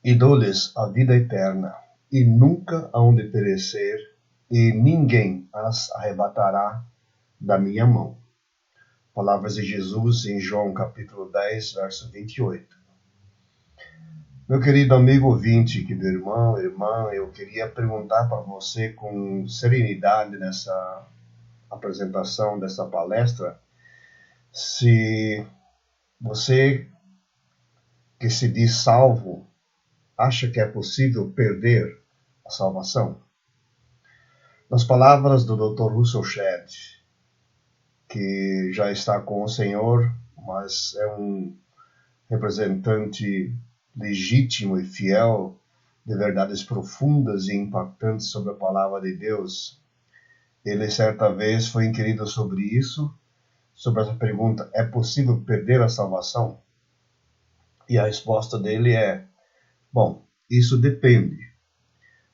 e dou-lhes a vida eterna, e nunca hão de perecer, e ninguém as arrebatará da minha mão. Palavras de Jesus em João capítulo 10, verso 28. Meu querido amigo ouvinte, querido irmão, irmã, eu queria perguntar para você com serenidade nessa apresentação dessa palestra, se você que se diz salvo, acha que é possível perder a salvação? Nas palavras do Dr. Russell Shedd, que já está com o Senhor, mas é um representante legítimo e fiel de verdades profundas e impactantes sobre a palavra de Deus. Ele certa vez foi inquirido sobre isso, sobre essa pergunta: é possível perder a salvação? E a resposta dele é: bom, isso depende.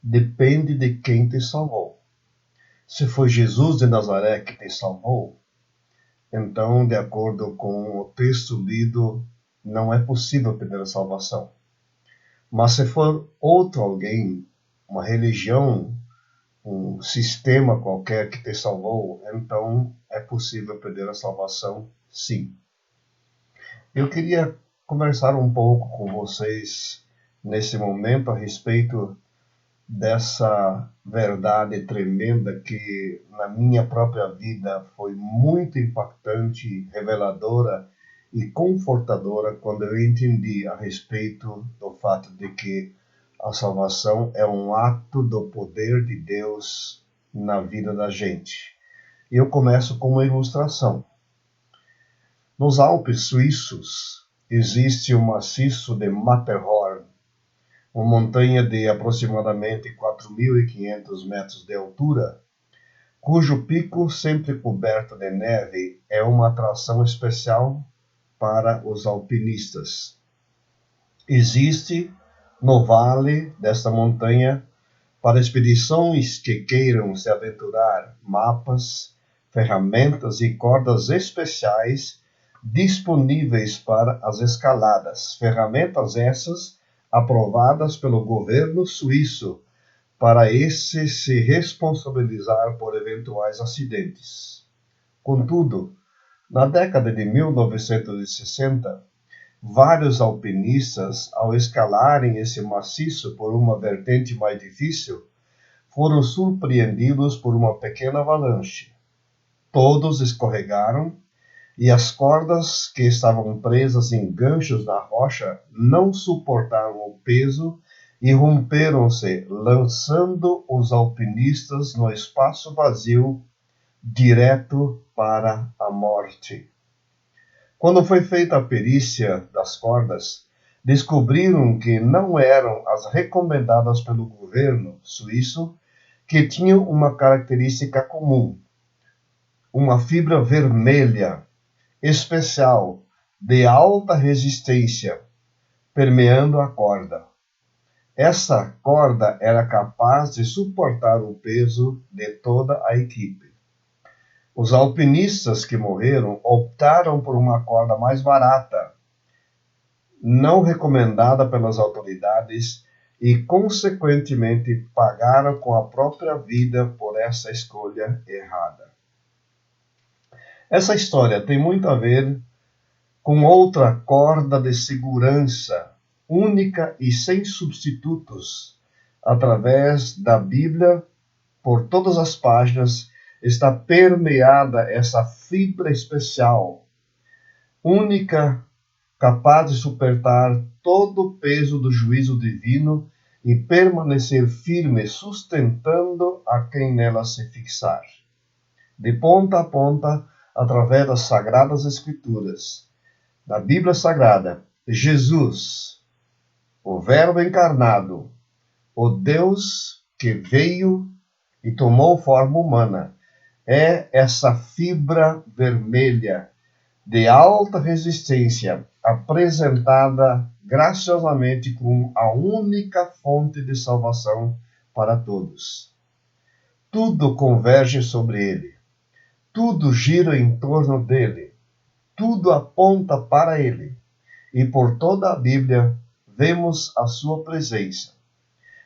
Depende de quem te salvou. Se foi Jesus de Nazaré que te salvou, então, de acordo com o texto lido, não é possível perder a salvação. Mas se for outro alguém, uma religião, um sistema qualquer que te salvou, então é possível perder a salvação, sim. Eu queria conversar um pouco com vocês nesse momento a respeito dessa verdade tremenda que na minha própria vida foi muito impactante, reveladora e confortadora quando eu entendi a respeito do fato de que a salvação é um ato do poder de Deus na vida da gente. E eu começo com uma ilustração. Nos Alpes suíços existe o maciço de Matterhorn, uma montanha de aproximadamente 4.500 metros de altura, cujo pico, sempre coberto de neve, é uma atração especial para os alpinistas. Existe no vale desta montanha, para expedições que queiram se aventurar, mapas, ferramentas e cordas especiais disponíveis para as escaladas. Ferramentas essas aprovadas pelo governo suíço para esse se responsabilizar por eventuais acidentes. Contudo, na década de 1960, vários alpinistas, ao escalarem esse maciço por uma vertente mais difícil, foram surpreendidos por uma pequena avalanche. Todos escorregaram e as cordas que estavam presas em ganchos na rocha não suportaram o peso e romperam-se, lançando os alpinistas no espaço vazio, direto para a morte. Quando foi feita a perícia das cordas, descobriram que não eram as recomendadas pelo governo suíço, que tinham uma característica comum: uma fibra vermelha especial de alta resistência permeando a corda. Essa corda era capaz de suportar o peso de toda a equipe. Os alpinistas que morreram optaram por uma corda mais barata, não recomendada pelas autoridades, e consequentemente pagaram com a própria vida por essa escolha errada. Essa história tem muito a ver com outra corda de segurança, única e sem substitutos. Através da Bíblia, por todas as páginas, está permeada essa fibra especial, única, capaz de suportar todo o peso do juízo divino e permanecer firme, sustentando a quem nela se fixar. De ponta a ponta, através das Sagradas Escrituras, da Bíblia Sagrada, Jesus, o Verbo encarnado, o Deus que veio e tomou forma humana, é essa fibra vermelha de alta resistência apresentada graciosamente como a única fonte de salvação para todos. Tudo converge sobre ele. Tudo gira em torno dele, tudo aponta para ele, e por toda a Bíblia vemos a sua presença.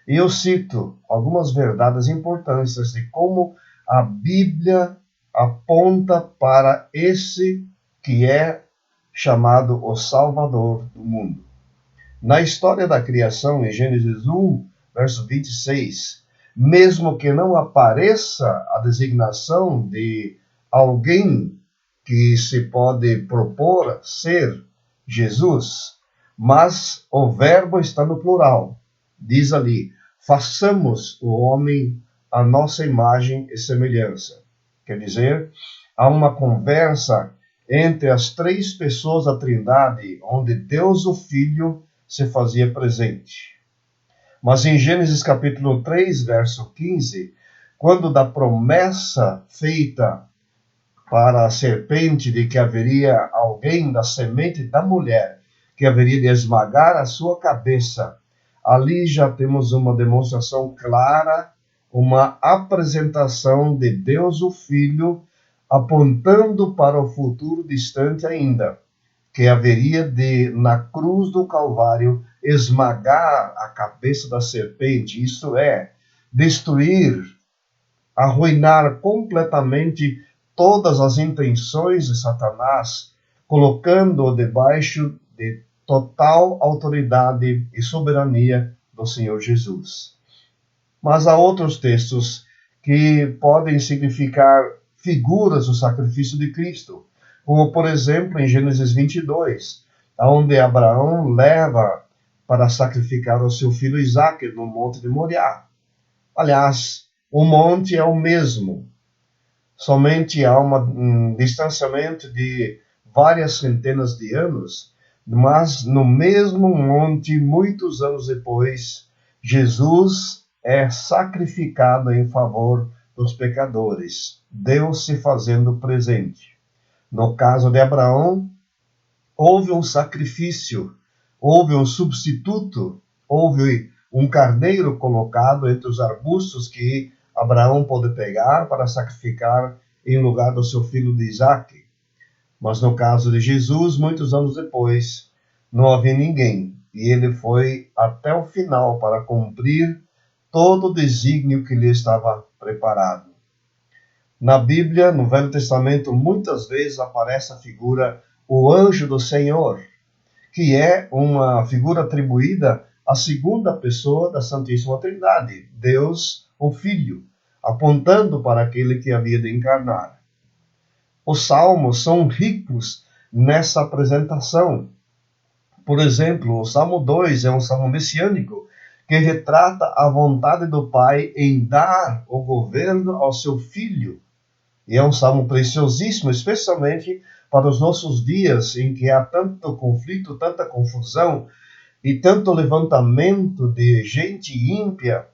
E eu cito algumas verdades importantes de como a Bíblia aponta para esse que é chamado o Salvador do mundo. Na história da criação, em Gênesis 1, verso 26, mesmo que não apareça a designação de alguém que se pode propor ser Jesus, mas o verbo está no plural. Diz ali, façamos o homem à nossa imagem e semelhança. Quer dizer, há uma conversa entre as três pessoas da Trindade, onde Deus o Filho se fazia presente. Mas em Gênesis capítulo 3, verso 15, quando da promessa feita para a serpente de que haveria alguém da semente da mulher, que haveria de esmagar a sua cabeça, ali já temos uma demonstração clara, uma apresentação de Deus o Filho, apontando para o futuro distante ainda, que haveria de, na cruz do Calvário, esmagar a cabeça da serpente, isto é, destruir, arruinar completamente todas as intenções de Satanás, colocando-o debaixo de total autoridade e soberania do Senhor Jesus. Mas há outros textos que podem significar figuras do sacrifício de Cristo, como, por exemplo, em Gênesis 22, onde Abraão leva para sacrificar o seu filho Isaque no Monte de Moriá. Aliás, o monte é o mesmo, somente há um distanciamento de várias centenas de anos, mas no mesmo monte, muitos anos depois, Jesus é sacrificado em favor dos pecadores, Deus se fazendo presente. No caso de Abraão, houve um sacrifício, houve um substituto, houve um carneiro colocado entre os arbustos que Abraão pôde pegar para sacrificar em lugar do seu filho de Isaque. Mas no caso de Jesus, muitos anos depois, não havia ninguém, e ele foi até o final para cumprir todo o desígnio que lhe estava preparado. Na Bíblia, no Velho Testamento, muitas vezes aparece a figura o anjo do Senhor, que é uma figura atribuída à segunda pessoa da Santíssima Trindade, Deus, o Filho, apontando para aquele que havia de encarnar. Os salmos são ricos nessa apresentação. Por exemplo, o Salmo 2 é um salmo messiânico que retrata a vontade do Pai em dar o governo ao seu Filho. E é um salmo preciosíssimo, especialmente para os nossos dias, em que há tanto conflito, tanta confusão e tanto levantamento de gente ímpia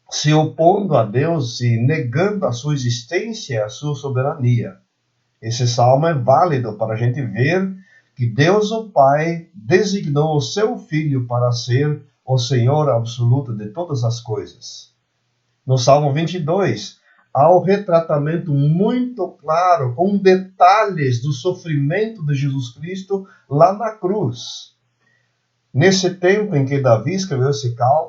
se opondo a Deus e negando a sua existência, a sua soberania. Esse salmo é válido para a gente ver que Deus, o Pai, designou o seu Filho para ser o Senhor absoluto de todas as coisas. No Salmo 22, há um retratamento muito claro, com detalhes do sofrimento de Jesus Cristo lá na cruz. Nesse tempo em que Davi escreveu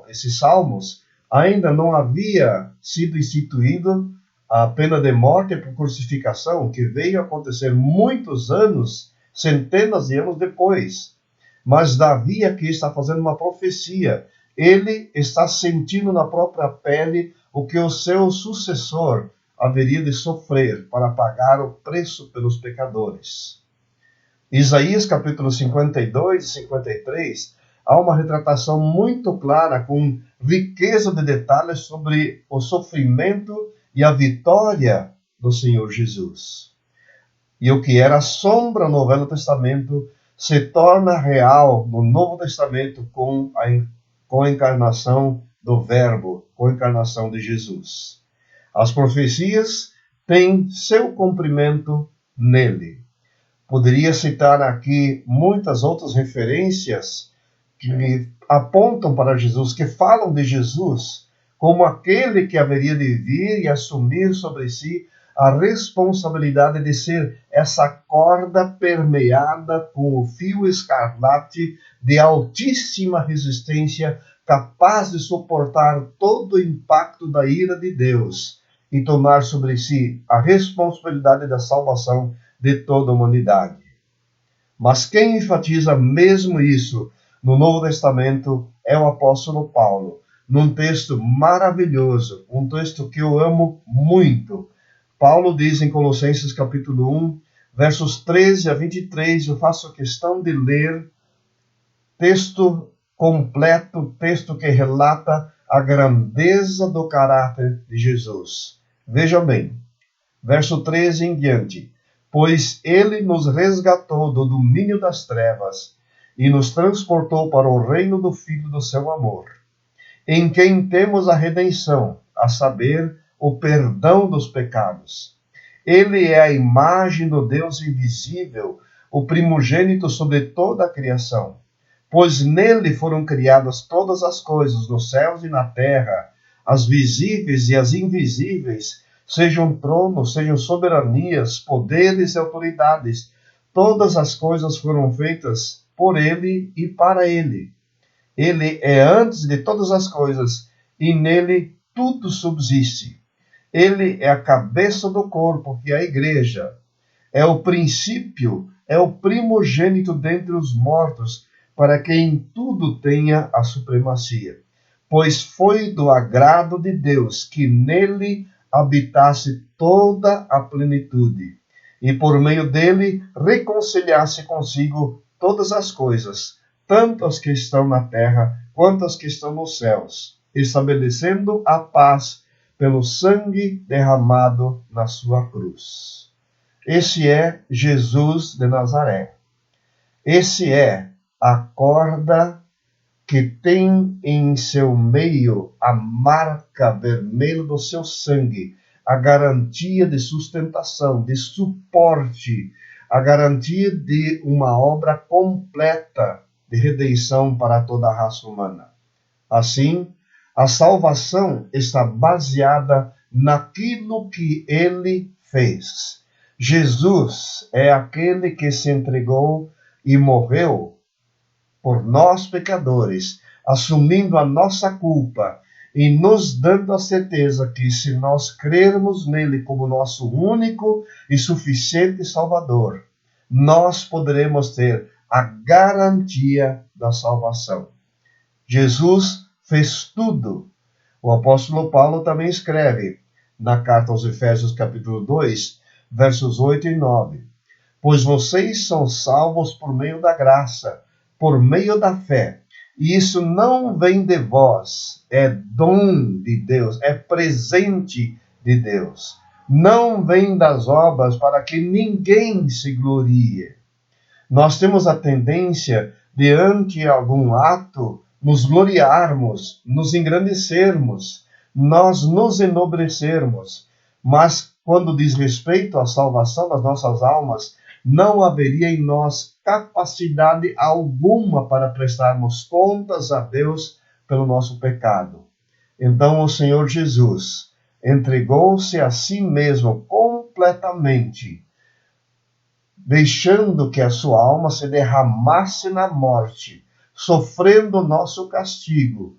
esses salmos, ainda não havia sido instituído a pena de morte por crucificação, que veio a acontecer muitos anos, centenas de anos depois. Mas Davi aqui está fazendo uma profecia. Ele está sentindo na própria pele o que o seu sucessor haveria de sofrer para pagar o preço pelos pecadores. Isaías capítulo 52 e 53, há uma retratação muito clara, com riqueza de detalhes sobre o sofrimento e a vitória do Senhor Jesus. E o que era sombra no Velho Testamento se torna real no Novo Testamento com a encarnação do Verbo, com a encarnação de Jesus. As profecias têm seu cumprimento nele. Poderia citar aqui muitas outras referências que apontam para Jesus, que falam de Jesus como aquele que haveria de vir e assumir sobre si a responsabilidade de ser essa corda permeada com o fio escarlate de altíssima resistência, capaz de suportar todo o impacto da ira de Deus e tomar sobre si a responsabilidade da salvação de toda a humanidade. Mas quem enfatiza mesmo isso no Novo Testamento é o apóstolo Paulo, num texto maravilhoso, um texto que eu amo muito. Paulo diz em Colossenses capítulo 1, versos 13 a 23, eu faço questão de ler texto completo, texto que relata a grandeza do caráter de Jesus. Veja bem, verso 13 em diante. Pois ele nos resgatou do domínio das trevas e nos transportou para o reino do Filho do seu amor, em quem temos a redenção, a saber, o perdão dos pecados. Ele é a imagem do Deus invisível, o primogênito sobre toda a criação. Pois nele foram criadas todas as coisas, nos céus e na terra, as visíveis e as invisíveis, sejam tronos, sejam soberanias, poderes e autoridades. Todas as coisas foram feitas por ele e para ele. Ele é antes de todas as coisas, e nele tudo subsiste. Ele é a cabeça do corpo, que é a igreja. É o princípio, é o primogênito dentre os mortos, para que em tudo tenha a supremacia. Pois foi do agrado de Deus que nele habitasse toda a plenitude, e por meio dele reconciliasse consigo todas as coisas, tanto as que estão na terra quanto as que estão nos céus, estabelecendo a paz pelo sangue derramado na sua cruz. Esse é Jesus de Nazaré. Esse é a corda que tem em seu meio a marca vermelha do seu sangue, a garantia de sustentação, de suporte, a garantia de uma obra completa de redenção para toda a raça humana. Assim, a salvação está baseada naquilo que ele fez. Jesus é aquele que se entregou e morreu por nós pecadores, assumindo a nossa culpa e nos dando a certeza que, se nós crermos nele como nosso único e suficiente Salvador, nós poderemos ter a garantia da salvação. Jesus fez tudo. O apóstolo Paulo também escreve na carta aos Efésios capítulo 2, versos 8 e 9. Pois vocês são salvos por meio da graça, por meio da fé. E isso não vem de vós, é dom de Deus, é presente de Deus. Não vem das obras para que ninguém se glorie. Nós temos a tendência, diante de algum ato, nos gloriarmos, nos engrandecermos, nós nos enobrecermos. Mas, quando diz respeito à salvação das nossas almas, não haveria em nós capacidade alguma para prestarmos contas a Deus pelo nosso pecado. Então, o Senhor Jesus entregou-se a si mesmo completamente, deixando que a sua alma se derramasse na morte, sofrendo o nosso castigo,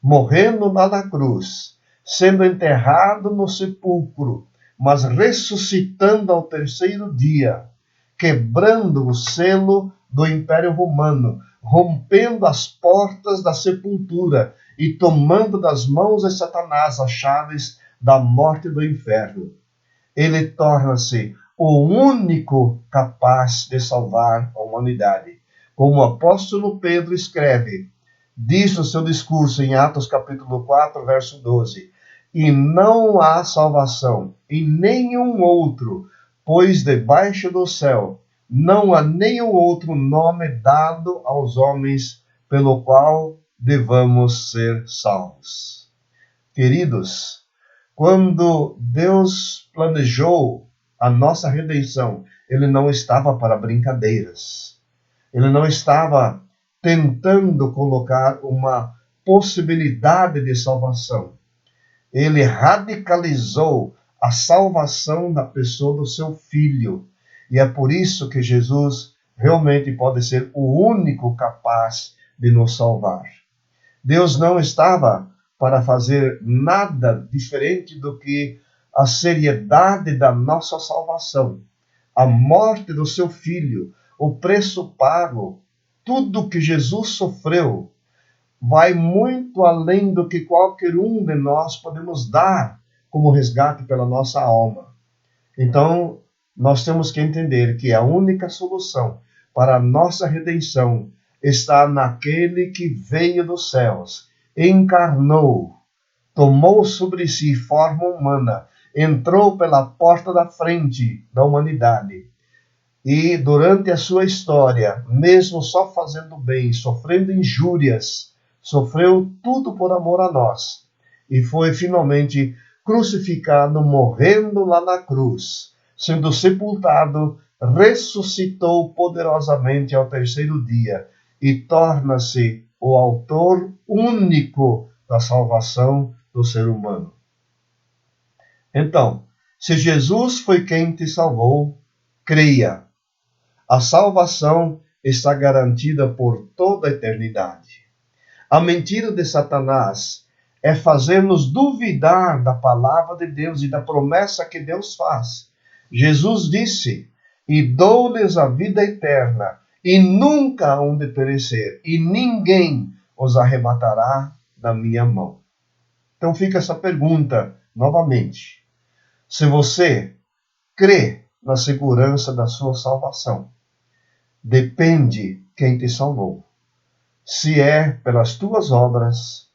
morrendo lá na cruz, sendo enterrado no sepulcro, mas ressuscitando ao terceiro dia, quebrando o selo do Império Romano, rompendo as portas da sepultura e tomando das mãos de Satanás as chaves da morte e do inferno. Ele torna-se o único capaz de salvar a humanidade. Como o apóstolo Pedro escreve, diz no seu discurso em Atos capítulo 4, verso 12, e não há salvação em nenhum outro, pois debaixo do céu não há nenhum outro nome dado aos homens pelo qual devamos ser salvos. Queridos, quando Deus planejou a nossa redenção, ele não estava para brincadeiras. Ele não estava tentando colocar uma possibilidade de salvação. Ele radicalizou a salvação da pessoa do seu Filho. E é por isso que Jesus realmente pode ser o único capaz de nos salvar. Deus não estava para fazer nada diferente do que a seriedade da nossa salvação, a morte do seu Filho, o preço pago, tudo que Jesus sofreu, vai muito além do que qualquer um de nós podemos dar como resgate pela nossa alma. Então, nós temos que entender que a única solução para a nossa redenção está naquele que veio dos céus, encarnou, tomou sobre si forma humana, entrou pela porta da frente da humanidade. E durante a sua história, mesmo só fazendo bem, sofrendo injúrias, sofreu tudo por amor a nós. E foi finalmente crucificado, morrendo lá na cruz, sendo sepultado, ressuscitou poderosamente ao terceiro dia e torna-se o autor único da salvação do ser humano. Então, se Jesus foi quem te salvou, creia. A salvação está garantida por toda a eternidade. A mentira de Satanás é fazer-nos duvidar da palavra de Deus e da promessa que Deus faz. Jesus disse: "E dou-lhes a vida eterna, e nunca hão de perecer, e ninguém os arrebatará da minha mão." Então fica essa pergunta novamente. Se você crê na segurança da sua salvação, depende quem te salvou. Se é pelas tuas obras,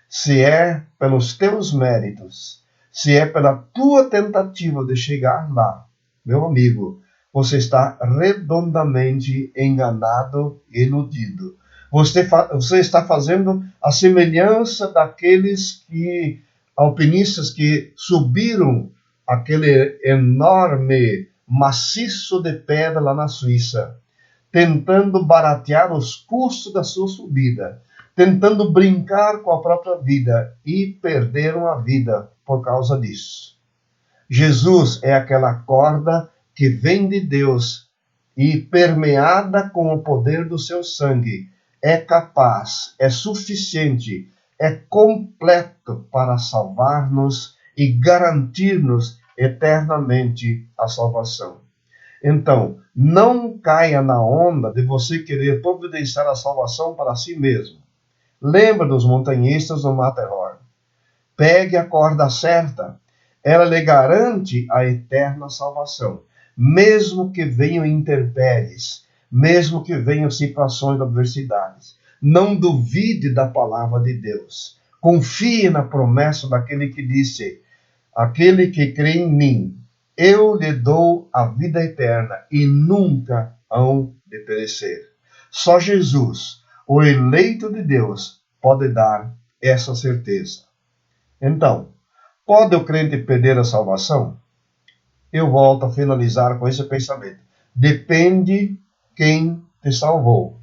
se é pelos teus méritos, se é pela tua tentativa de chegar lá, meu amigo, você está redondamente enganado e iludido. Você está fazendo a semelhança daqueles alpinistas que subiram aquele enorme maciço de pedra lá na Suíça, tentando baratear os custos da sua subida, tentando brincar com a própria vida e perderam a vida por causa disso. Jesus é aquela corda que vem de Deus e, permeada com o poder do seu sangue, é capaz, é suficiente, é completo para salvar-nos e garantir-nos eternamente a salvação. Então, não caia na onda de você querer providenciar a salvação para si mesmo. Lembra dos montanhistas do Matterhorn. Pegue a corda certa. Ela lhe garante a eterna salvação. Mesmo que venham intempéries, mesmo que venham situações de adversidades. Não duvide da palavra de Deus. Confie na promessa daquele que disse: "Aquele que crê em mim, eu lhe dou a vida eterna e nunca hão de perecer." Só Jesus, o eleito de Deus, pode dar essa certeza. Então, pode o crente perder a salvação? Eu volto a finalizar com esse pensamento. Depende quem te salvou.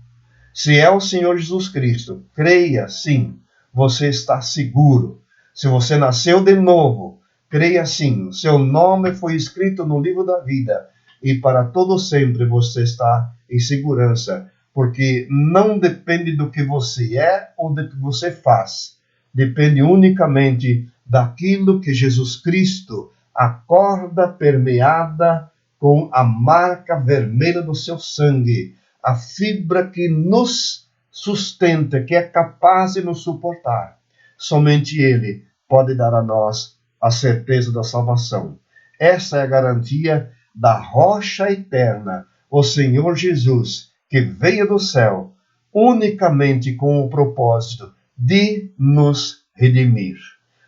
Se é o Senhor Jesus Cristo, creia sim, você está seguro. Se você nasceu de novo, creia sim, seu nome foi escrito no livro da vida e para todo sempre você está em segurança, porque não depende do que você é ou do que você faz, depende unicamente daquilo que Jesus Cristo, a corda permeada com a marca vermelha do seu sangue, a fibra que nos sustenta, que é capaz de nos suportar, somente Ele pode dar a nós a certeza da salvação. Essa é a garantia da rocha eterna, o Senhor Jesus, que veio do céu unicamente com o propósito de nos redimir.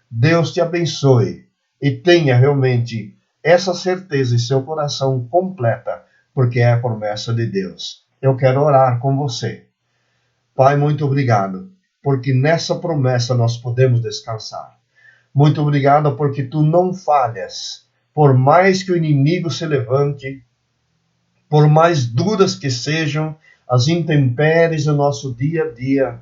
Deus te abençoe e tenha realmente essa certeza em seu coração completa, porque é a promessa de Deus. Eu quero orar com você. Pai, muito obrigado, porque nessa promessa nós podemos descansar. Muito obrigado porque tu não falhas. Por mais que o inimigo se levante, por mais duras que sejam as intempéries do nosso dia a dia,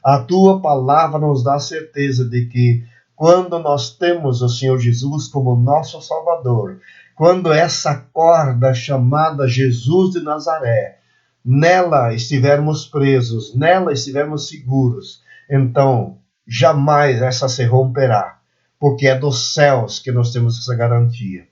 a tua palavra nos dá certeza de que quando nós temos o Senhor Jesus como nosso Salvador, quando essa corda chamada Jesus de Nazaré, nela estivermos presos, nela estivermos seguros, então jamais essa se romperá, porque é dos céus que nós temos essa garantia.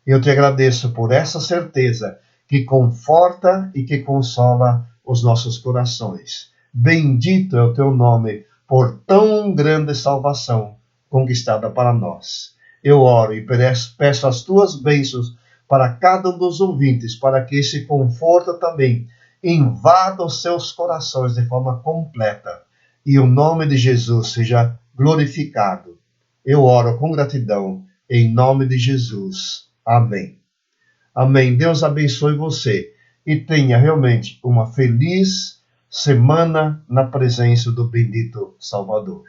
Eu te agradeço por essa certeza que conforta e que consola os nossos corações. Bendito é o teu nome por tão grande salvação conquistada para nós. Eu oro e peço as tuas bênçãos para cada um dos ouvintes, para que esse conforto também invada os seus corações de forma completa e o nome de Jesus seja glorificado. Eu oro com gratidão em nome de Jesus. Amém. Amém. Deus abençoe você e tenha realmente uma feliz semana na presença do bendito Salvador.